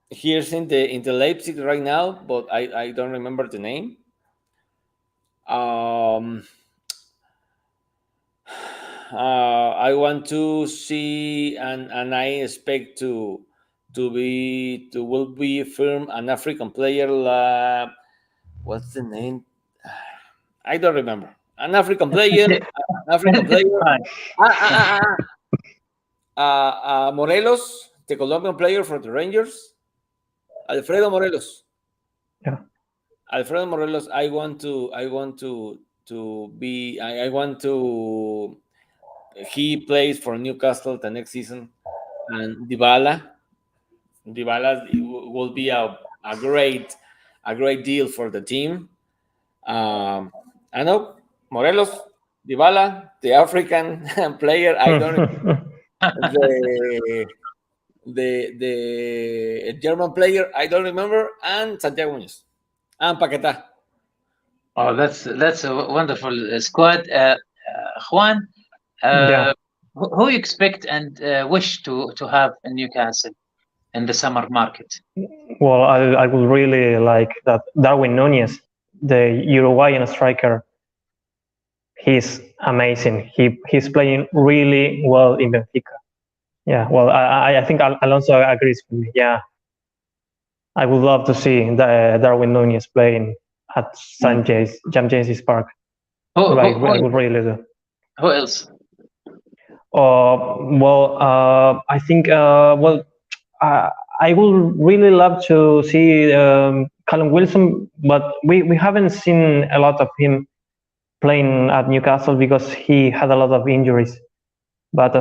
here's in the Leipzig right now, but I don't remember the name. I want to see and I expect to will be firm an African player. What's the name? I don't remember. An African player. Morelos, the Colombian player for the Rangers. Alfredo Morelos. Yeah. Alfredo Morelos. I want to. He plays for Newcastle the next season, and Dybala will be a great deal for the team. I know Morelos, Dybala, the African player. I don't. The German player, I don't remember, and Santiago Muñoz and Paquetá. Oh, that's a wonderful squad. Juan, who you expect and wish to have in Newcastle in the summer market? Well, I would really like that Darwin Núñez, the Uruguayan striker. He's amazing. He's playing really well in Benfica. Yeah, well, I think Alonso agrees with me. Yeah, I would love to see Darwin Núñez playing at St. James's Park. I would really do. Who else? I think I would really love to see Callum Wilson, but we haven't seen a lot of him playing at Newcastle because he had a lot of injuries. But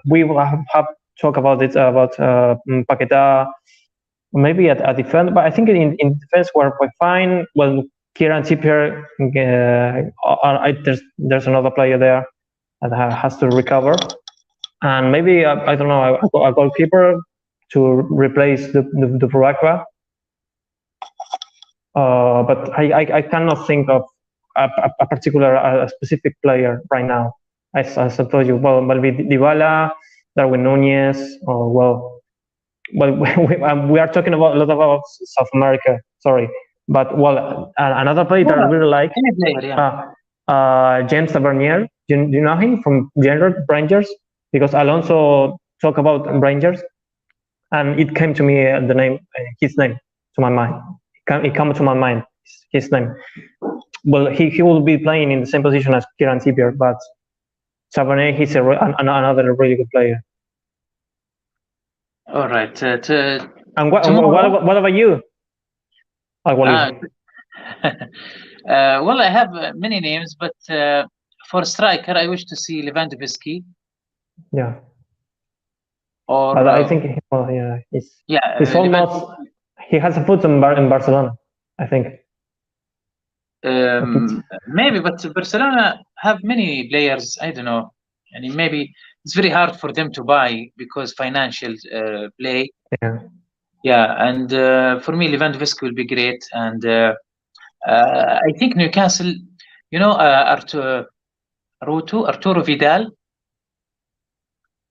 we will have talk about it about Paquetá, maybe at defense. But I think in defense we're quite fine. Well, Kieran Trippier, there's another player there that has to recover, and maybe I don't know a goalkeeper to replace the Burakwa. But I cannot think of a particular a specific player right now. As I told you, well, maybe Dybala, Darwin Núñez, or we are talking a lot about South America. Sorry, but another player that I really like, James Tavernier. Do you know him from Rangers? Because Alonso talked about Rangers, and it came to me his name to my mind. It came to my mind his name. Well, he will be playing in the same position as Kieran Trippier, but Tavernier, he's another really good player. All right. And what about you? Well, I have many names, but for striker, I wish to see Lewandowski. Yeah. Or but I think he's almost. He has a foot in Barcelona, I think. Maybe, but Barcelona have many players. I don't know, and maybe it's very hard for them to buy because financial play. Yeah, and for me, Lewandowski will be great, and I think Newcastle. You know, Arturo Vidal.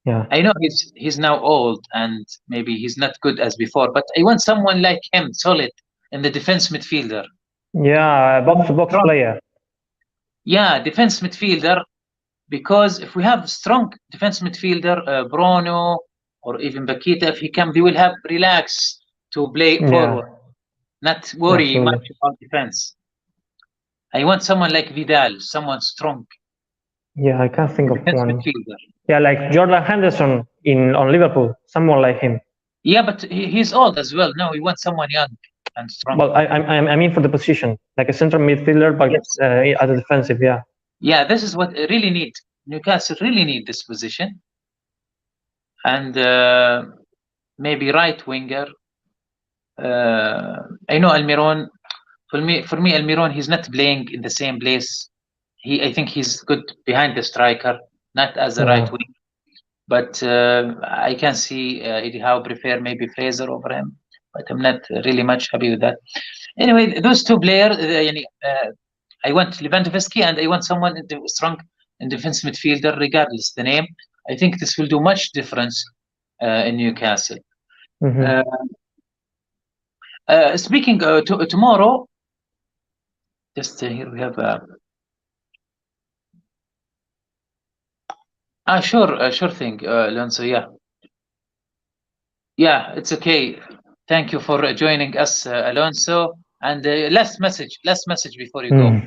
Yeah. I know he's now old and maybe he's not good as before, but I want someone like him, solid in the defense midfielder. Yeah, box player. Yeah, defense midfielder, because if we have strong defense midfielder, Bruno or even Bakita, if he can, we will have relax to play forward, not worry much about defense. I want someone like Vidal, someone strong. Yeah, I can't think of one. Midfielder. Yeah, like Jordan Henderson on Liverpool, someone like him. Yeah, but he's old as well. No, we want someone young and strong. Well, I mean for the position, like a central midfielder, but as a defensive, yeah. Yeah, this is what really need. Newcastle really need this position. And maybe right winger. I know Almiron. For me, Almiron, he's not playing in the same place. I think he's good behind the striker, not as a right wing. But I can see Eddie Howe prefer maybe Fraser over him. But I'm not really much happy with that. Anyway, those two players, I want Lewandowski and I want someone strong in defense midfielder, regardless the name. I think this will do much difference in Newcastle. Speaking tomorrow, just here we have. Sure thing, Alonso. Yeah, it's okay. Thank you for joining us, Alonso. And last message before you go.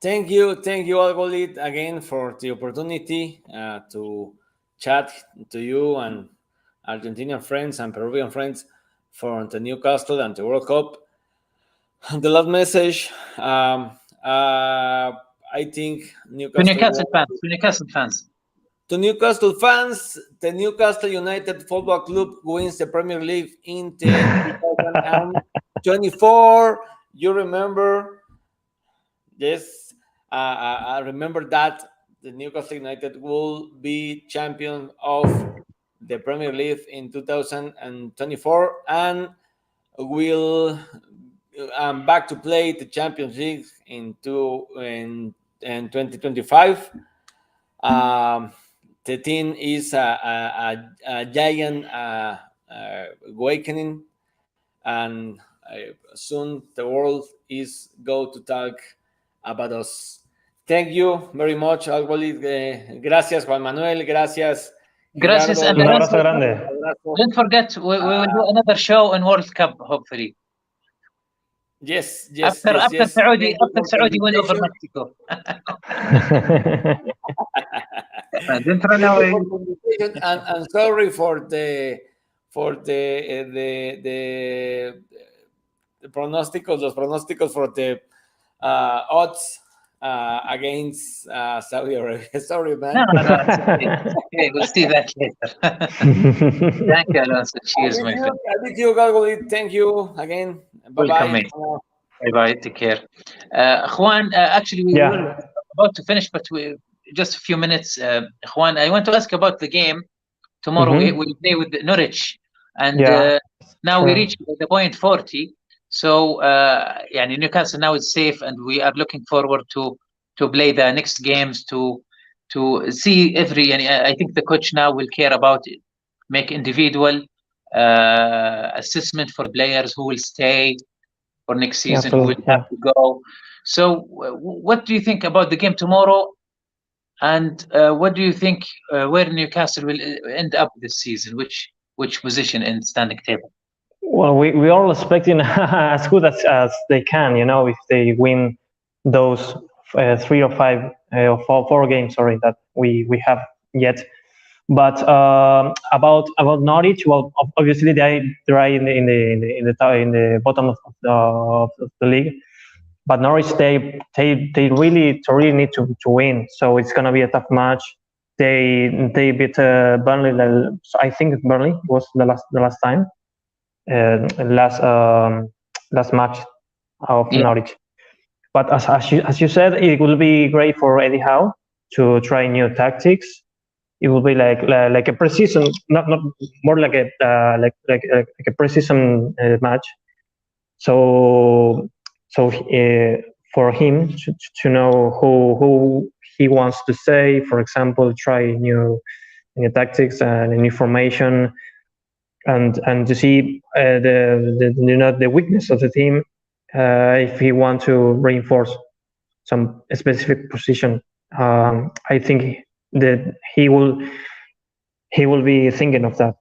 Thank you, وليد, again for the opportunity to chat to you and Argentinian friends and Peruvian friends for the Newcastle and the World Cup. The last message, I think Newcastle fans. To Newcastle fans, the Newcastle United Football Club wins the Premier League in 2024. You remember? Yes, I remember that the Newcastle United will be champion of the Premier League in 2024 and will back to play the Champions League in 2025. The team is a giant awakening, and soon the world is go to talk about us. Thank you very much, وليد. Gracias, Juan Manuel. Gracias. Gracias, and don't forget, we will do another show in World Cup, hopefully. Yes. After Saudi win over Mexico. Don't run away. And sorry for the los pronósticos for the odds against Saudi Arabia. Sorry, man. No, it's okay. We'll see that later. Thank you, Alonso. Cheers, my friend. Thank you again. Bye-bye. Bye-bye. Take care. Juan, actually, we were about to finish, but just a few minutes. Juan, I want to ask about the game. Tomorrow we play with Norwich. And now we reach the point 40. So, Newcastle now is safe, and we are looking forward to play the next games to see every. I think the coach now will care about it, make individual assessment for players who will stay for next season, who will have to go. So, what do you think about the game tomorrow? And what do you think where Newcastle will end up this season? Which position in the standing table? Well, we are expecting as good as they can, if they win those 3 or 5 or 4 games, that we have yet. But about Norwich, well, obviously they're in the bottom of the league. But Norwich they really need to win, so it's gonna be a tough match. They beat Burnley. I think Burnley was the last time. Last match of Norwich. But as you said, it will be great for Eddie Howe to try new tactics. It will be like a pre-season, not more like a pre-season match. So for him to know who he wants to say, for example, try new tactics and new formation. And to see the weakness of the team, if he wants to reinforce some specific position, I think that he will be thinking of that,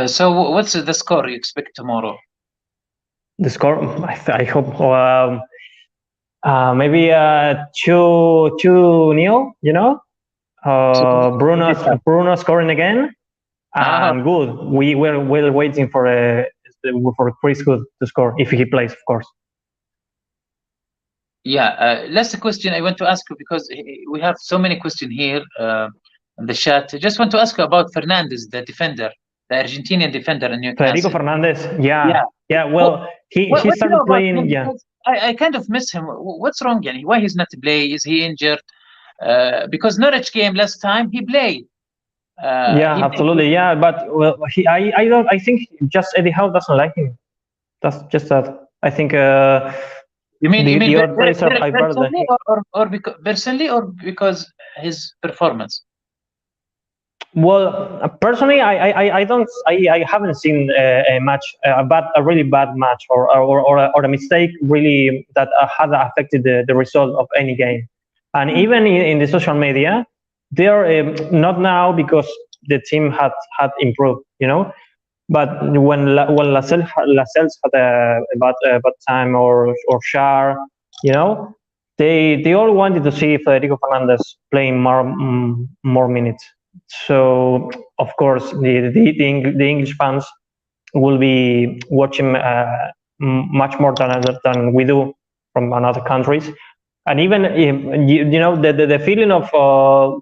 So what's the score you expect tomorrow? The score, I hope maybe 2-0. Bruno scoring again, and good. We're waiting for Chris Good to score if he plays, of course. Yeah, last question I want to ask you, because we have so many questions here in the chat. I just want to ask you about Fernandez, the defender, the Argentinian defender in Federico Newcastle. Fernandez. Yeah. Well, he What do you know started about playing. him? Yeah. Because I kind of miss him. What's wrong? Yani? Why he's not play? Is he injured? Because Norwich game last time he played. Yeah, absolutely. Yeah, but well, I think just Eddie Howe doesn't like him. That's just that. I think. You mean the other players are personally, or because personally, or because his performance? Well, personally, I don't I haven't seen a match, a really bad match, or a mistake really that had affected the result of any game. And even in the social media, they're not now because the team had improved, But when Lascelles had a bad time, or Shar, they all wanted to see Federico Fernandez playing more minutes. So of course the English fans will be watching much more than we do from other countries. And even the feeling of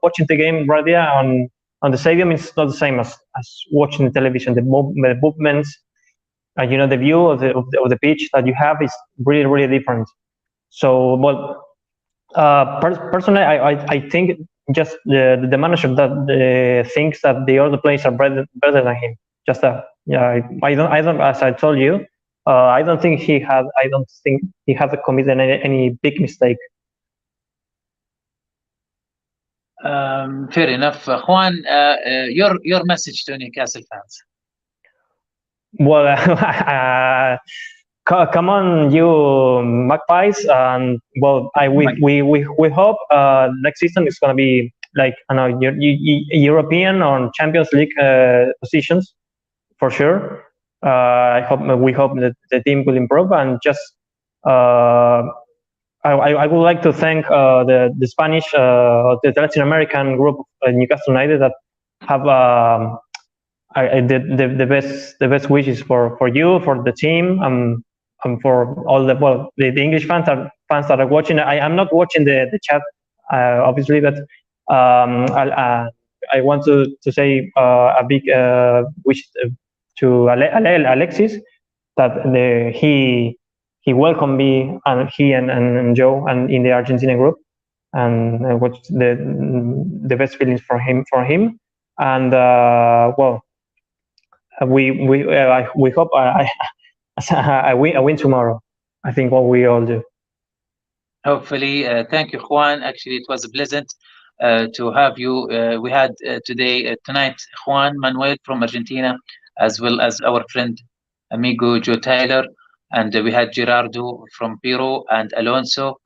watching the game right there on the stadium is not the same as watching the television. The movements, and the view of the pitch that you have is really different. So, well, personally, I think just the manager that thinks that the other players are better than him. Just that, yeah. I don't. As I told you, I don't think he had committed any big mistake. Fair enough, Juan. Your message to Newcastle fans. Well, come on, you Magpies, and well, we hope next season is going to be like European or Champions League positions for sure. We hope that the team will improve, and just I would like to thank the Spanish, the Latin American group of Newcastle United that have the best wishes for you, for the team, and for all the English fans that are watching. I'm not watching the chat, obviously, but I want to say a big wish to Alexis, that he welcomed me, and he and Joe, and in the Argentina group, and what's the best feelings for him, and well, we hope I win tomorrow. I think what we all do. Hopefully, thank you, Juan. Actually, it was pleasant to have you. We had tonight Juan Manuel from Argentina, as well as our friend amigo Joe Tyler, and we had Gerardo from Peru and Alonso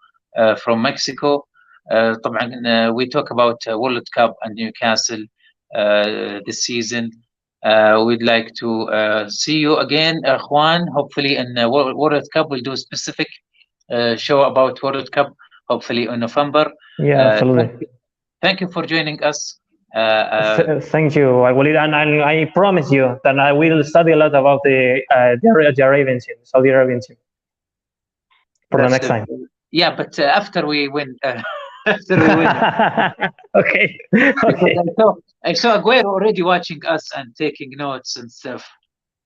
from Mexico. طبعا we talk about World Cup and Newcastle this season. We'd like to see you again, Juan. Hopefully in World Cup we'll do a specific show about World Cup, hopefully in November. Yeah, absolutely. Thank you for joining us. Thank you, Walid, and I promise you that I will study a lot about the Arabian team, Saudi Arabian team, for the next time. Yeah, but after we win. After we win. Okay. I saw Aguero already watching us and taking notes and stuff.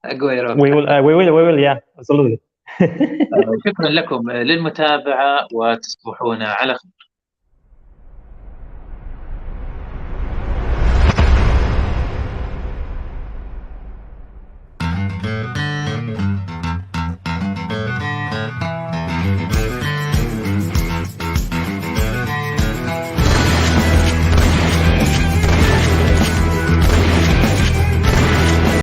Aguero. We will, yeah, absolutely. شكرا لكم للمتابعة، وتصبحون على خير.